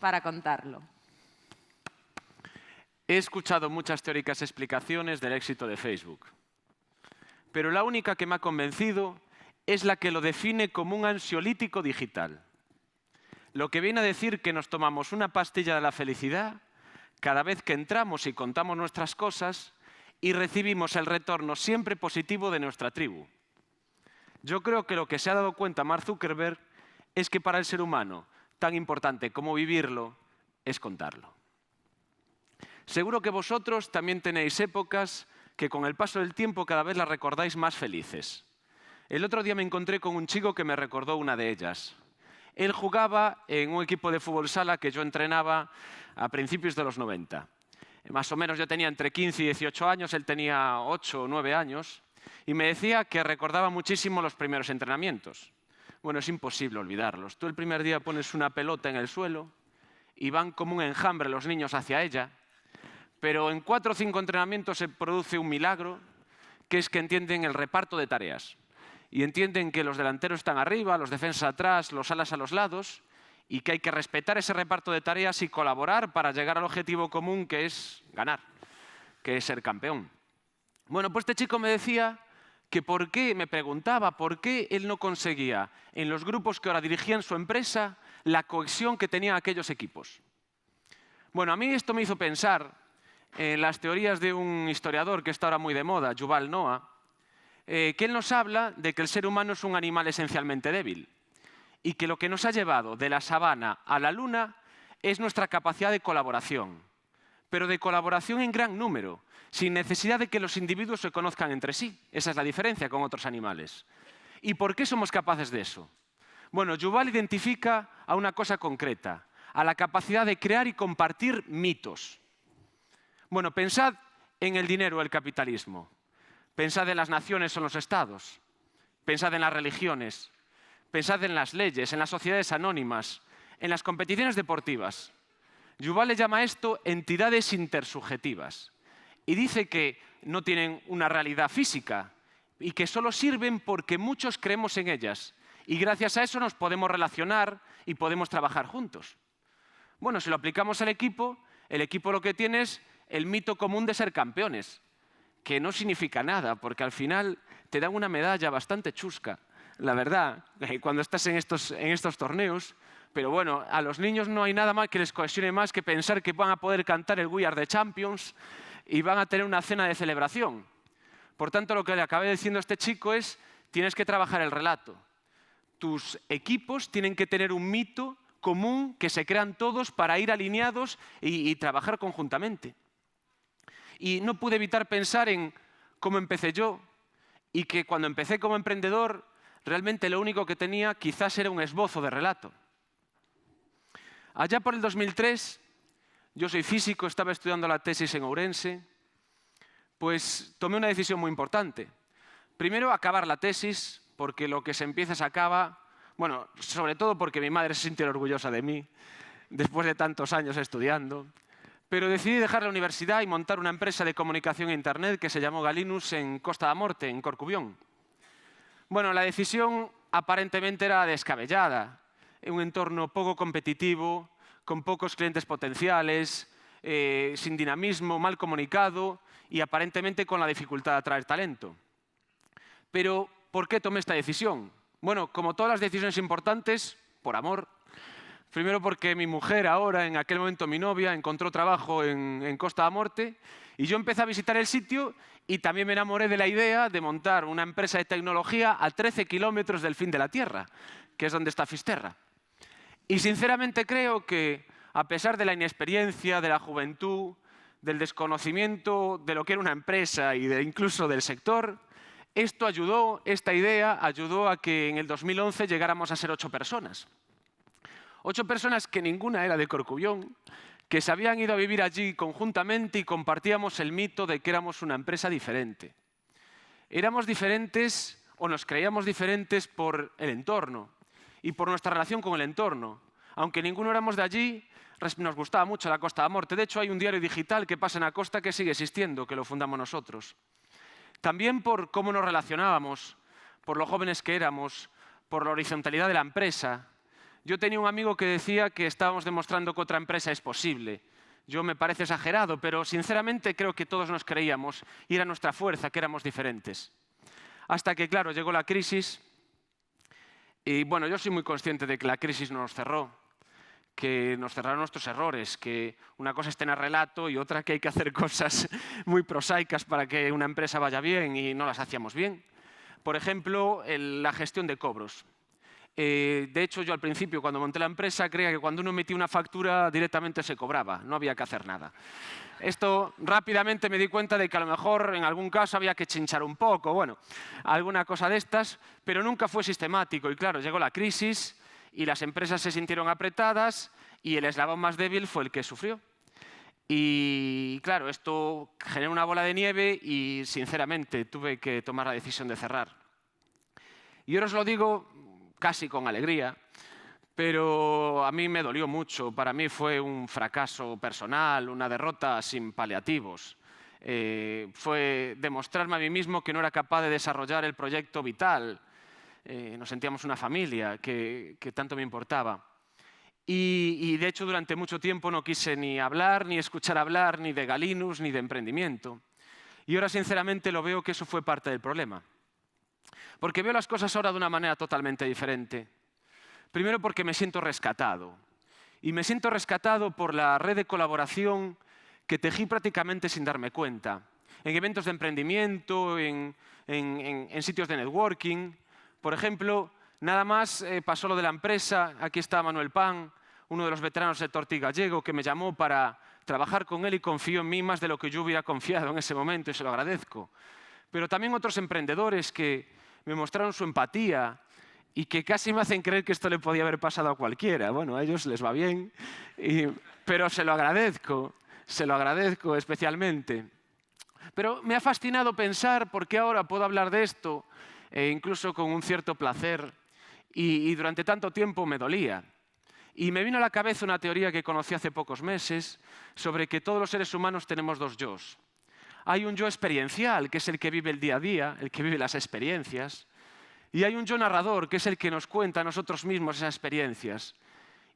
para contarlo. He escuchado muchas teóricas explicaciones del éxito de Facebook, pero la única que me ha convencido es la que lo define como un ansiolítico digital. Lo que viene a decir que nos tomamos una pastilla de la felicidad cada vez que entramos y contamos nuestras cosas y recibimos el retorno siempre positivo de nuestra tribu. Yo creo que lo que se ha dado cuenta Mark Zuckerberg es que para el ser humano, tan importante como vivirlo, es contarlo. Seguro que vosotros también tenéis épocas que con el paso del tiempo cada vez las recordáis más felices. El otro día me encontré con un chico que me recordó una de ellas. Él jugaba en un equipo de fútbol sala que yo entrenaba a principios de los 90. Más o menos yo tenía entre 15 y 18 años, él tenía 8 o 9 años, y me decía que recordaba muchísimo los primeros entrenamientos. Bueno, es imposible olvidarlos. Tú el primer día pones una pelota en el suelo y van como un enjambre los niños hacia ella, pero en 4 o 5 entrenamientos se produce un milagro, que es que entienden el reparto de tareas. Y entienden que los delanteros están arriba, los defensas atrás, los alas a los lados, y que hay que respetar ese reparto de tareas y colaborar para llegar al objetivo común, que es ganar, que es ser campeón. Bueno, pues este chico me decía que me preguntaba por qué él no conseguía en los grupos que ahora dirigían su empresa la cohesión que tenían aquellos equipos. Bueno, a mí esto me hizo pensar en las teorías de un historiador que está ahora muy de moda, Yuval Noah, que él nos habla de que el ser humano es un animal esencialmente débil y que lo que nos ha llevado de la sabana a la luna es nuestra capacidad de colaboración, pero de colaboración en gran número, sin necesidad de que los individuos se conozcan entre sí. Esa es la diferencia con otros animales. ¿Y por qué somos capaces de eso? Bueno, Yuval identifica a una cosa concreta, a la capacidad de crear y compartir mitos. Bueno, pensad en el dinero o el capitalismo. Pensad en las naciones o en los estados, pensad en las religiones, pensad en las leyes, en las sociedades anónimas, en las competiciones deportivas. Yuval le llama a esto entidades intersubjetivas y dice que no tienen una realidad física y que solo sirven porque muchos creemos en ellas y gracias a eso nos podemos relacionar y podemos trabajar juntos. Bueno, si lo aplicamos al equipo, el equipo lo que tiene es el mito común de ser campeones, que no significa nada, porque al final te dan una medalla bastante chusca, la verdad, cuando estás en estos torneos. Pero bueno, a los niños no hay nada más que les cohesione más que pensar que van a poder cantar el We Are the Champions y van a tener una cena de celebración. Por tanto, lo que le acabé diciendo a este chico es, tienes que trabajar el relato. Tus equipos tienen que tener un mito común que se crean todos para ir alineados y trabajar conjuntamente. Y no pude evitar pensar en cómo empecé yo y que cuando empecé como emprendedor realmente lo único que tenía quizás era un esbozo de relato. Allá por el 2003, yo soy físico, estaba estudiando la tesis en Ourense, pues tomé una decisión muy importante. Primero, acabar la tesis, porque lo que se empieza se acaba. Bueno, sobre todo porque mi madre se sintió orgullosa de mí, después de tantos años estudiando. Pero decidí dejar la universidad y montar una empresa de comunicación e internet que se llamó Galinus en Costa da Morte, en Corcubión. Bueno, la decisión aparentemente era descabellada, en un entorno poco competitivo, con pocos clientes potenciales, sin dinamismo, mal comunicado y aparentemente con la dificultad de atraer talento. Pero, ¿por qué tomé esta decisión? Bueno, como todas las decisiones importantes, por amor. Primero porque mi mujer ahora, en aquel momento mi novia, encontró trabajo en Costa da Morte y yo empecé a visitar el sitio y también me enamoré de la idea de montar una empresa de tecnología a 13 kilómetros del fin de la Tierra, que es donde está Fisterra. Y sinceramente creo que, a pesar de la inexperiencia, de la juventud, del desconocimiento de lo que era una empresa y incluso del sector, esta idea ayudó a que en el 2011 llegáramos a ser 8 personas. 8 personas que ninguna era de Corcubión, que se habían ido a vivir allí conjuntamente y compartíamos el mito de que éramos una empresa diferente. Éramos diferentes o nos creíamos diferentes por el entorno y por nuestra relación con el entorno. Aunque ninguno éramos de allí, nos gustaba mucho la Costa da Morte. De hecho, hay un diario digital que pasa en la costa que sigue existiendo, que lo fundamos nosotros. También por cómo nos relacionábamos, por lo jóvenes que éramos, por la horizontalidad de la empresa. Yo tenía un amigo que decía que estábamos demostrando que otra empresa es posible. Yo me parece exagerado, pero sinceramente creo que todos nos creíamos y era nuestra fuerza, que éramos diferentes. Hasta que, claro, llegó la crisis y, bueno, yo soy muy consciente de que la crisis nos cerró, que nos cerraron nuestros errores, que una cosa es tener relato y otra que hay que hacer cosas muy prosaicas para que una empresa vaya bien y no las hacíamos bien. Por ejemplo, la gestión de cobros. De hecho, yo al principio, cuando monté la empresa, creía que cuando uno metía una factura directamente se cobraba, no había que hacer nada. Esto rápidamente me di cuenta de que a lo mejor en algún caso había que chinchar un poco, bueno, alguna cosa de estas, pero nunca fue sistemático. Y claro, llegó la crisis y las empresas se sintieron apretadas y el eslabón más débil fue el que sufrió. Y claro, esto generó una bola de nieve y sinceramente tuve que tomar la decisión de cerrar. Y ahora os lo digo casi con alegría, pero a mí me dolió mucho. Para mí fue un fracaso personal, una derrota sin paliativos. Fue demostrarme a mí mismo que no era capaz de desarrollar el proyecto vital. Nos sentíamos una familia que tanto me importaba. Y de hecho durante mucho tiempo no quise ni hablar, ni escuchar hablar, ni de Galinus, ni de emprendimiento. Y ahora sinceramente lo veo que eso fue parte del problema. Porque veo las cosas ahora de una manera totalmente diferente. Primero porque me siento rescatado. Y me siento rescatado por la red de colaboración que tejí prácticamente sin darme cuenta. En eventos de emprendimiento, en sitios de networking. Por ejemplo, nada más pasó lo de la empresa. Aquí está Manuel Pan, uno de los veteranos del Torti Gallego, que me llamó para trabajar con él y confió en mí más de lo que yo hubiera confiado en ese momento y se lo agradezco. Pero también otros emprendedores que me mostraron su empatía y que casi me hacen creer que esto le podía haber pasado a cualquiera. Bueno, a ellos les va bien, pero se lo agradezco especialmente. Pero me ha fascinado pensar por qué ahora puedo hablar de esto, incluso con un cierto placer, y durante tanto tiempo me dolía. Y me vino a la cabeza una teoría que conocí hace pocos meses sobre que todos los seres humanos tenemos dos yos. Hay un yo experiencial, que es el que vive el día a día, el que vive las experiencias. Y hay un yo narrador, que es el que nos cuenta a nosotros mismos esas experiencias.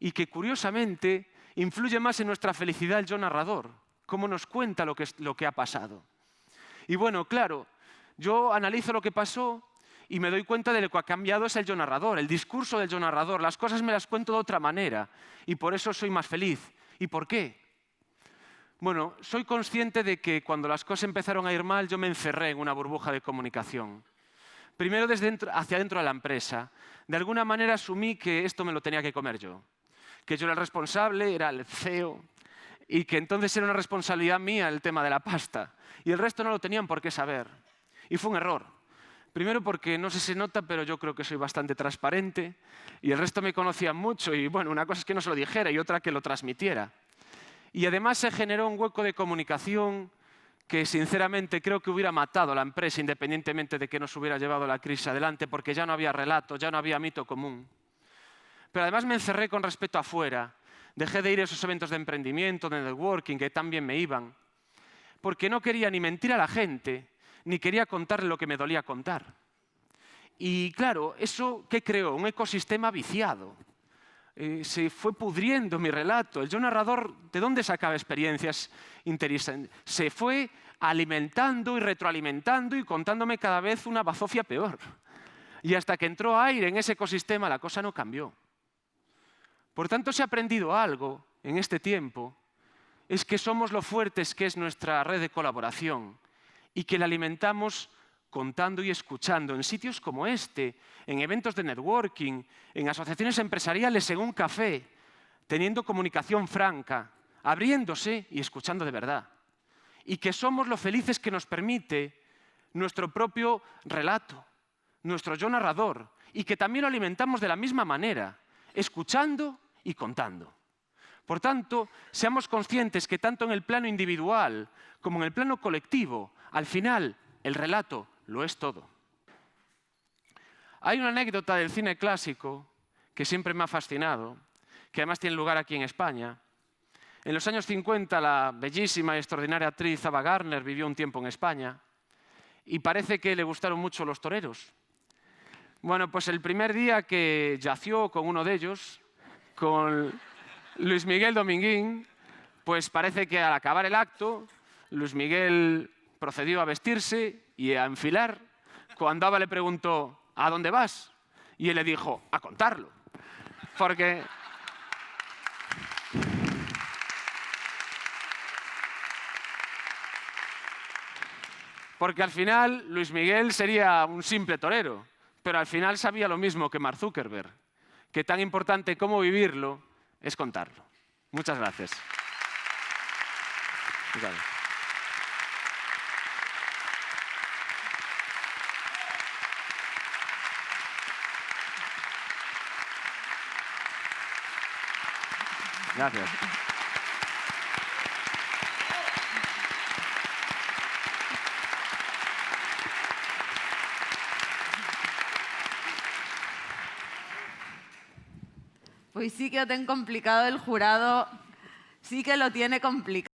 Y que, curiosamente, influye más en nuestra felicidad el yo narrador, cómo nos cuenta lo que ha pasado. Y bueno, claro, yo analizo lo que pasó y me doy cuenta de lo que ha cambiado es el yo narrador, el discurso del yo narrador. Las cosas me las cuento de otra manera y por eso soy más feliz. ¿Y por qué? Bueno, soy consciente de que cuando las cosas empezaron a ir mal, yo me encerré en una burbuja de comunicación. Primero hacia dentro de la empresa. De alguna manera asumí que esto me lo tenía que comer yo. Que yo era el responsable, era el CEO, y que entonces era una responsabilidad mía el tema de la pasta. Y el resto no lo tenían por qué saber. Y fue un error. Primero porque no sé si se nota, pero yo creo que soy bastante transparente, y el resto me conocía mucho, y bueno, una cosa es que no se lo dijera y otra que lo transmitiera. Y además se generó un hueco de comunicación que sinceramente creo que hubiera matado a la empresa independientemente de que nos hubiera llevado la crisis adelante, porque ya no había relato, ya no había mito común. Pero además me encerré con respecto afuera. Dejé de ir a esos eventos de emprendimiento, de networking, que tan bien me iban, porque no quería ni mentir a la gente, ni quería contarle lo que me dolía contar. Y claro, ¿eso qué creó? Un ecosistema viciado. Se fue pudriendo mi relato. El yo narrador, ¿de dónde sacaba experiencias interesantes? Se fue alimentando y retroalimentando y contándome cada vez una bazofia peor. Y hasta que entró aire en ese ecosistema, la cosa no cambió. Por tanto, si he aprendido algo en este tiempo, es que somos lo fuertes que es nuestra red de colaboración y que la alimentamos contando y escuchando en sitios como este, en eventos de networking, en asociaciones empresariales, en un café, teniendo comunicación franca, abriéndose y escuchando de verdad. Y que somos lo felices que nos permite nuestro propio relato, nuestro yo narrador, y que también lo alimentamos de la misma manera, escuchando y contando. Por tanto, seamos conscientes que tanto en el plano individual como en el plano colectivo, al final, el relato lo es todo. Hay una anécdota del cine clásico que siempre me ha fascinado, que además tiene lugar aquí en España. En los años 50, la bellísima y extraordinaria actriz Ava Gardner vivió un tiempo en España y parece que le gustaron mucho los toreros. Bueno, pues el primer día que yació con uno de ellos, con Luis Miguel Dominguín, pues parece que al acabar el acto, Luis Miguel procedió a vestirse y a enfilar. Cuando Ava le preguntó, ¿a dónde vas? Y él le dijo, a contarlo. Porque al final Luis Miguel sería un simple torero, pero al final sabía lo mismo que Mark Zuckerberg, que tan importante como vivirlo es contarlo. Muchas gracias. Gracias. Pues sí que lo tiene complicado el jurado, sí que lo tiene complicado.